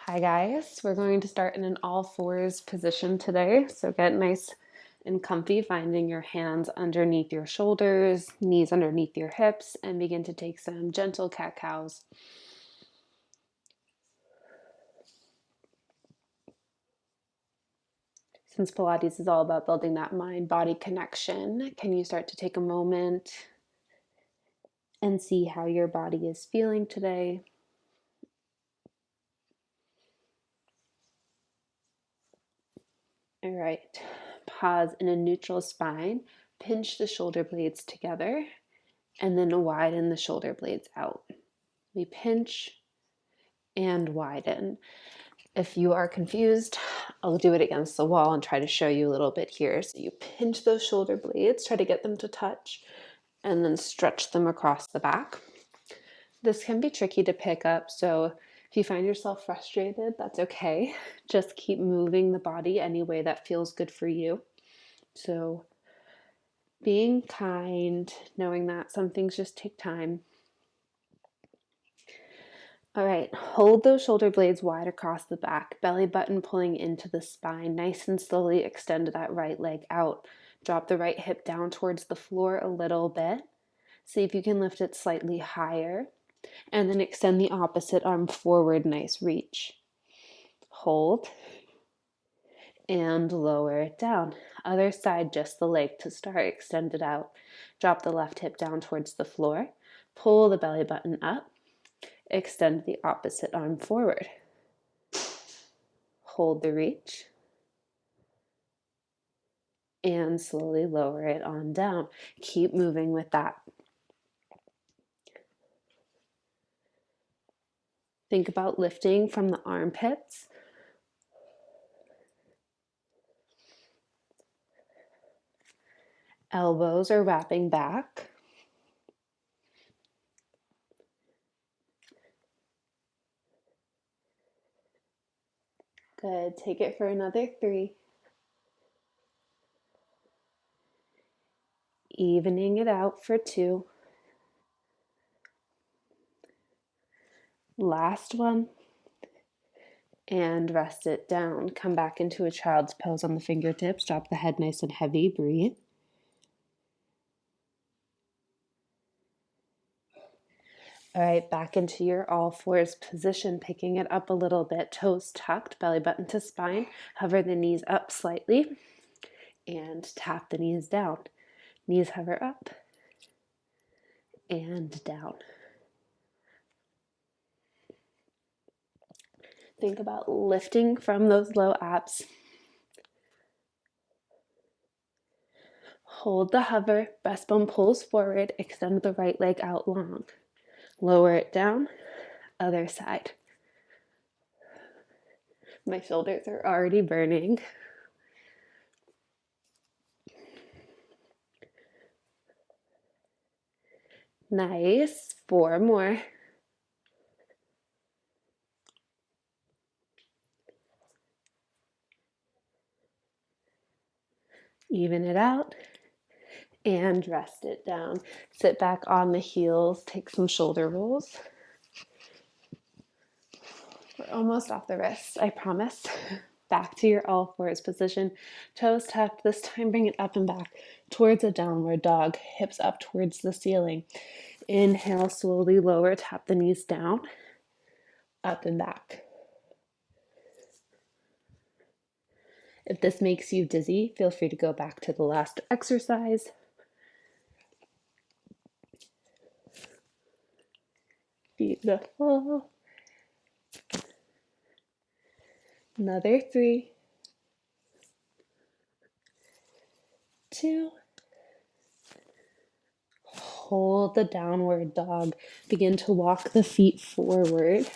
Hi guys, we're going to start in an all fours position today. So get nice and comfy, finding your hands underneath your shoulders, knees underneath your hips, and begin to take some gentle cat-cows. Since Pilates is all about building that mind-body connection, can you start to take a moment and see how your body is feeling today? All right, pause in a neutral spine, pinch the shoulder blades together, and then widen the shoulder blades out. We pinch and widen. If you are confused, I'll do it against the wall and try to show you a little bit here. So you pinch those shoulder blades, try to get them to touch, and then stretch them across the back. This can be tricky to pick up, so if you find yourself frustrated, that's okay. Just keep moving the body any way that feels good for you. So being kind, knowing that some things just take time. All right, hold those shoulder blades wide across the back, belly button pulling into the spine, nice and slowly extend that right leg out. Drop the right hip down towards the floor a little bit. See if you can lift it slightly higher, and then extend the opposite arm forward, nice reach. Hold, and lower it down. Other side, just the leg to start, extend it out. Drop the left hip down towards the floor, pull the belly button up, extend the opposite arm forward. Hold the reach, and slowly lower it on down. Keep moving with that. Think about lifting from the armpits. Elbows are wrapping back. Good. Take it for another 3. Evening it out for 2. Last one. And rest it down. Come back into a child's pose on the fingertips. Drop the head nice and heavy. Breathe. All right, back into your all fours position, picking it up a little bit. Toes tucked, belly button to spine. Hover the knees up slightly and tap the knees down. Knees hover up and down. Think about lifting from those low abs. Hold the hover, breastbone pulls forward, extend the right leg out long. Lower it down, other side. My shoulders are already burning. Nice, 4 more. Even it out and rest it down. Sit back on the heels, take some shoulder rolls. We're almost off the wrists, I promise. Back to your all fours position. Toes tucked. This time bring it up and back towards a downward dog. Hips up towards the ceiling. Inhale, slowly lower. Tap the knees down. Up and back. If this makes you dizzy, feel free to go back to the last exercise. Beautiful. Another 3, 2. Hold the downward dog. Begin to walk the feet forward.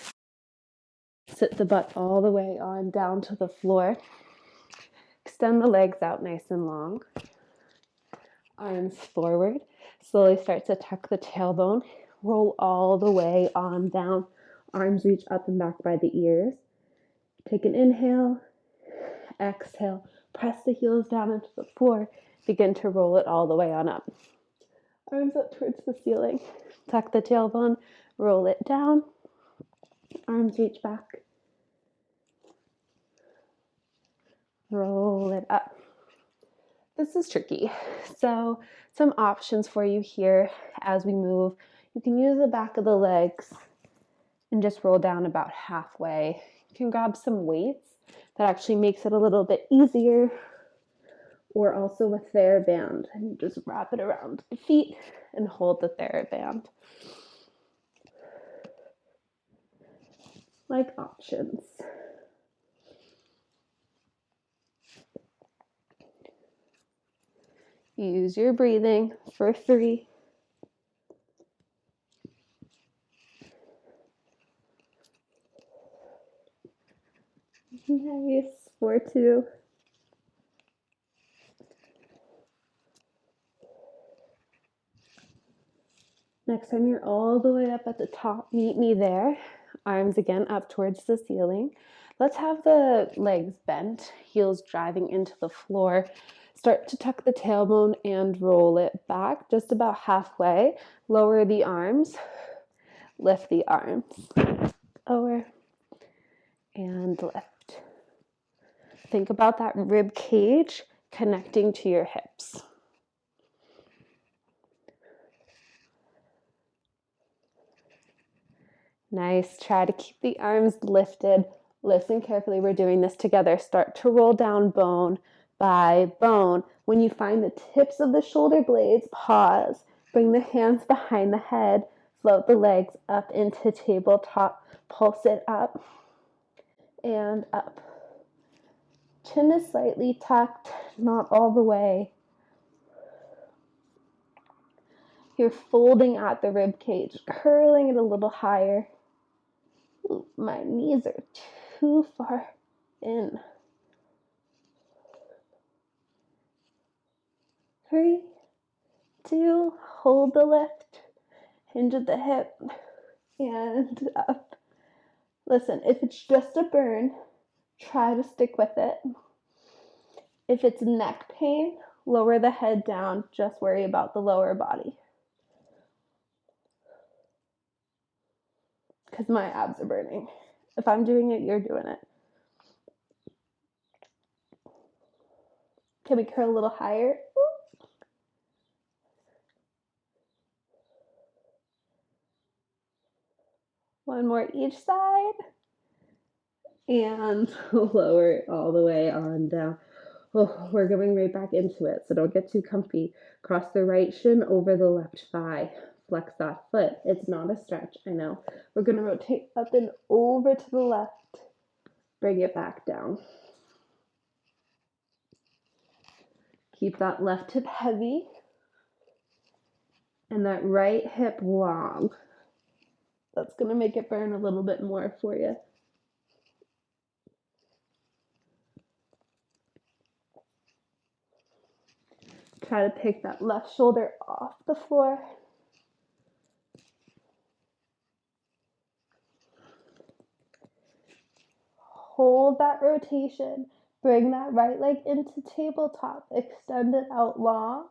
Sit the butt all the way on down to the floor. Extend the legs out nice and long. Arms forward. Slowly start to tuck the tailbone. Roll all the way on down. Arms reach up and back by the ears. Take an inhale. Exhale. Press the heels down into the floor. Begin to roll it all the way on up. Arms up towards the ceiling. Tuck the tailbone. Roll it down. Arms reach back. roll it up. This is tricky. So some options for you here as we move. You can use the back of the legs and just roll down about halfway. You can grab some weights. That actually makes it a little bit easier. Or also a TheraBand, and just wrap it around the feet and hold the TheraBand. Like options. Use your breathing for 3. Nice, for 2. Next time you're all the way up at the top, meet me there. Arms again up towards the ceiling. Let's have the legs bent, heels driving into the floor. Start to tuck the tailbone and roll it back just about halfway. Lower the arms, lift the arms. Over and lift. Think about that rib cage connecting to your hips. Nice. Try to keep the arms lifted. Listen carefully. We're doing this together. Start to roll down bone by bone. When you find the tips of the shoulder blades, pause. Bring the hands behind the head. Float the legs up into tabletop. Pulse it up and up. Chin is slightly tucked, not all the way. You're folding at the rib cage, curling it a little higher. Ooh, my knees are too far in. 3, 2, hold the lift, hinge at the hip, and up. Listen, if it's just a burn, try to stick with it. If it's neck pain, lower the head down, just worry about the lower body. Because my abs are burning. If I'm doing it, you're doing it. Can we curl a little higher? One more each side. And lower it all the way on down. Oh, we're going right back into it, so don't get too comfy. Cross the right shin over the left thigh. Flex that foot. It's not a stretch, I know. We're going to rotate up and over to the left. Bring it back down. Keep that left hip heavy and that right hip long. That's going to make it burn a little bit more for you. Try to pick that left shoulder off the floor. Hold that rotation. Bring that right leg into tabletop. Extend it out long.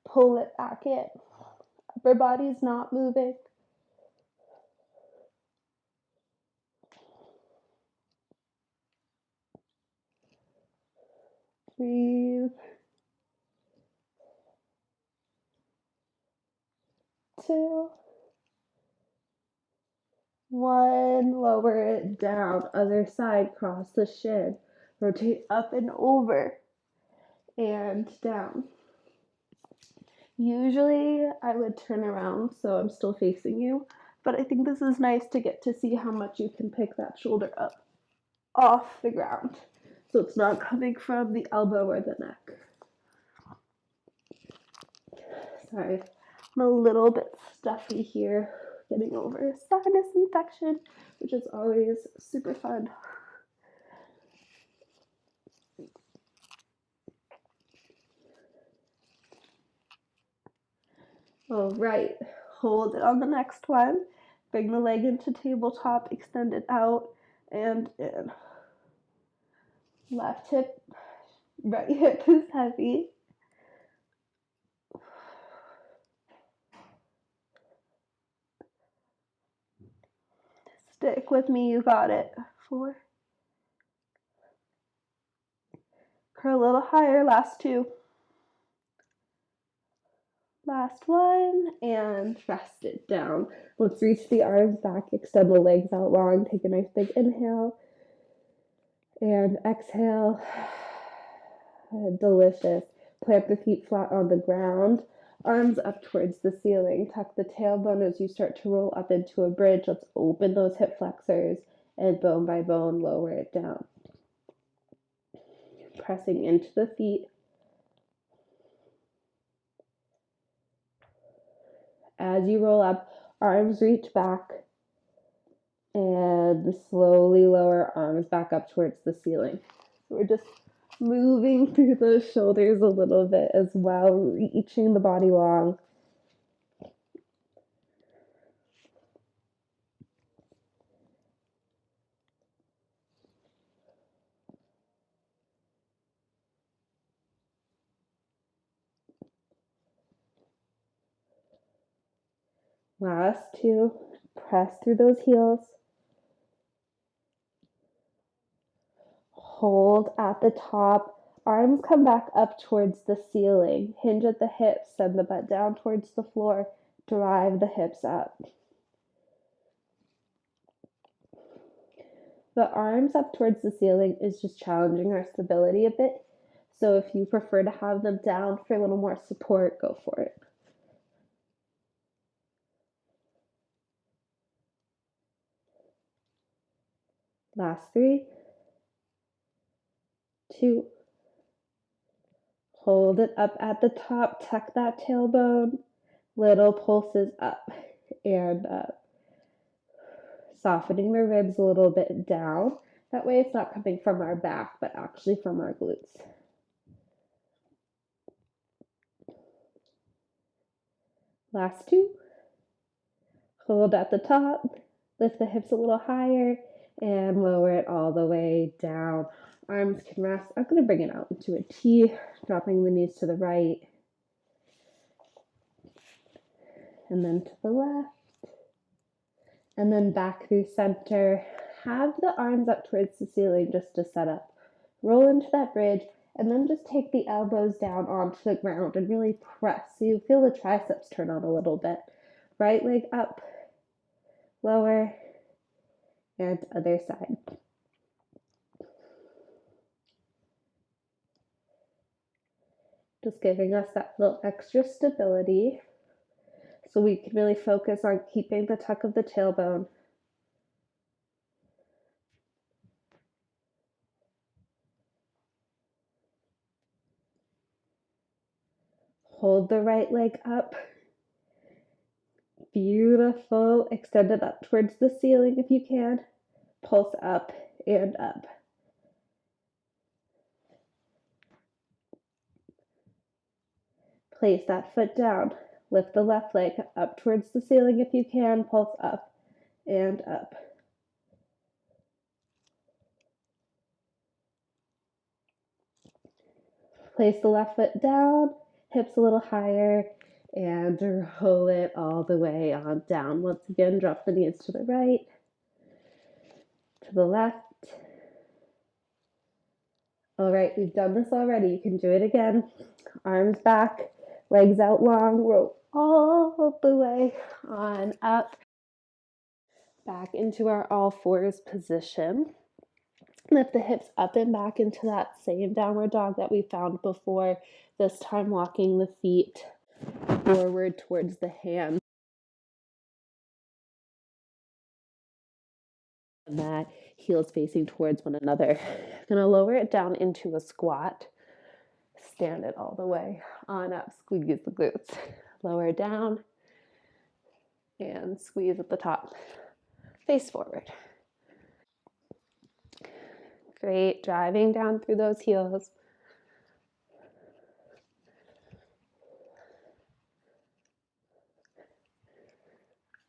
Pull it back in. Upper body's not moving. Breathe. 2, 1. Lower it down. Other side. Cross the shin. Rotate up and over. And down. Usually I would turn around so I'm still facing you, but I think this is nice to get to see how much you can pick that shoulder up off the ground so it's not coming from the elbow or the neck. Sorry, I'm a little bit stuffy here, getting over a sinus infection, which is always super fun. All right, hold it on the next one. Bring the leg into tabletop, extend it out and in. Left hip, right hip is heavy. Stick with me, you got it. 4. Curl a little higher, last two. Last one, and rest it down. Let's reach the arms back, extend the legs out long, take a nice big inhale, and exhale. Delicious. Plant the feet flat on the ground, arms up towards the ceiling. Tuck the tailbone as you start to roll up into a bridge. Let's open those hip flexors, and bone by bone, lower it down. Pressing into the feet. As you roll up, arms reach back, and slowly lower arms back up towards the ceiling. So we're just moving through those shoulders a little bit as well, reaching the body long. Last two. Press through those heels. Hold at the top. Arms come back up towards the ceiling. Hinge at the hips. Send the butt down towards the floor. Drive the hips up. The arms up towards the ceiling is just challenging our stability a bit. So if you prefer to have them down for a little more support, go for it. Last three. Two. Hold it up at the top. Tuck that tailbone. Little pulses up and up. Softening the ribs a little bit down. That way it's not coming from our back, but actually from our glutes. Last two. Hold at the top. Lift the hips a little higher and lower it all the way down. Arms can rest. I'm going to bring it out into a T, dropping the knees to the right and then to the left. And then back through center. Have the arms up towards the ceiling just to set up. Roll into that bridge, and then just take the elbows down onto the ground and really press. So you feel the triceps turn on a little bit. Right leg up, lower, and other side. Just giving us that little extra stability so we can really focus on keeping the tuck of the tailbone. Hold the right leg up. Beautiful. Extend it up towards the ceiling if you can. Pulse up and up. Place that foot down. Lift the left leg up towards the ceiling if you can. Pulse up and up. Place the left foot down, hips a little higher, and roll it all the way on down. Once again, drop the knees to the right, to the left. All right, we've done this already. You can do it again. Arms back, legs out long, roll all the way on up. Back into our all fours position. Lift the hips up and back into that same downward dog that we found before, this time walking the feet forward towards the hands. And that heels facing towards one another. I'm going to lower it down into a squat. Stand it all the way on up. Squeeze the glutes. Lower down and squeeze at the top. Face forward. Great. Driving down through those heels.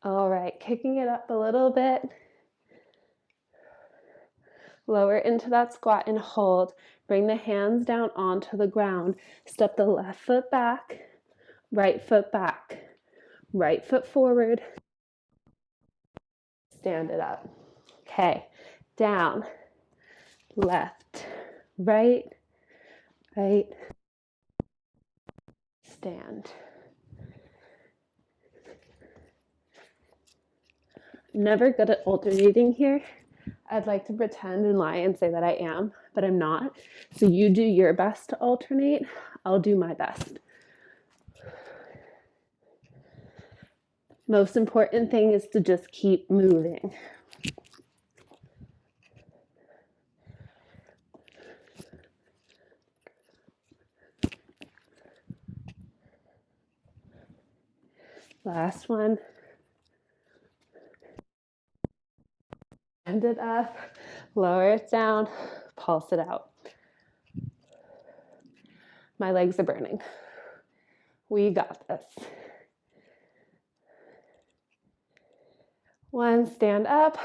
All right. Kicking it up a little bit. Lower into that squat and hold. Bring the hands down onto the ground. Step the left foot back, right foot back, right foot forward. Stand it up. Okay, down, left, right, right, stand. Never good at alternating here. I'd like to pretend and lie and say that I am, but I'm not. So you do your best to alternate. I'll do my best. Most important thing is to just keep moving. Last one. Stand it up, lower it down, pulse it out. My legs are burning. We got this. One, stand up.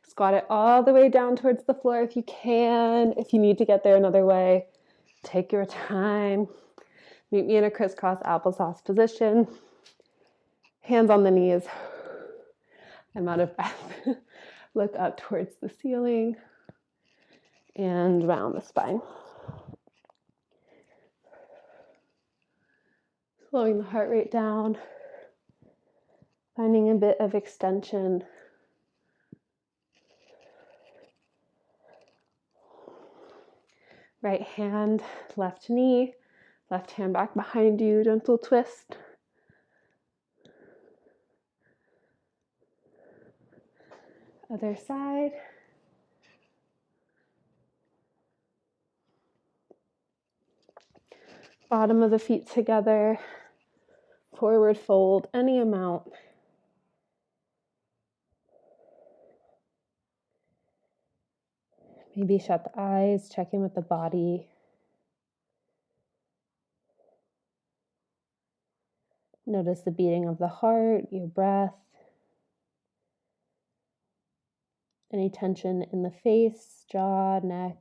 Squat it all the way down towards the floor if you can. If you need to get there another way, take your time. Meet me in a crisscross applesauce position. Hands on the knees. I'm out of breath. Look up towards the ceiling and round the spine. Slowing the heart rate down. Finding a bit of extension. Right hand, left knee, left hand back behind you, gentle twist. Other side. Bottom of the feet together. Forward fold, any amount. Maybe shut the eyes, check in with the body. Notice the beating of the heart, your breath. Any tension in the face, jaw, neck.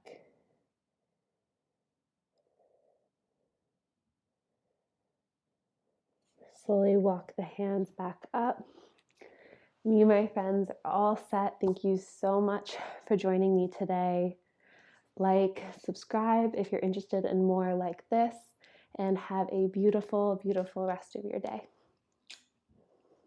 Slowly walk the hands back up. You, my friends, are all set. Thank you so much for joining me today. Like, subscribe if you're interested in more like this, and have a beautiful, beautiful rest of your day.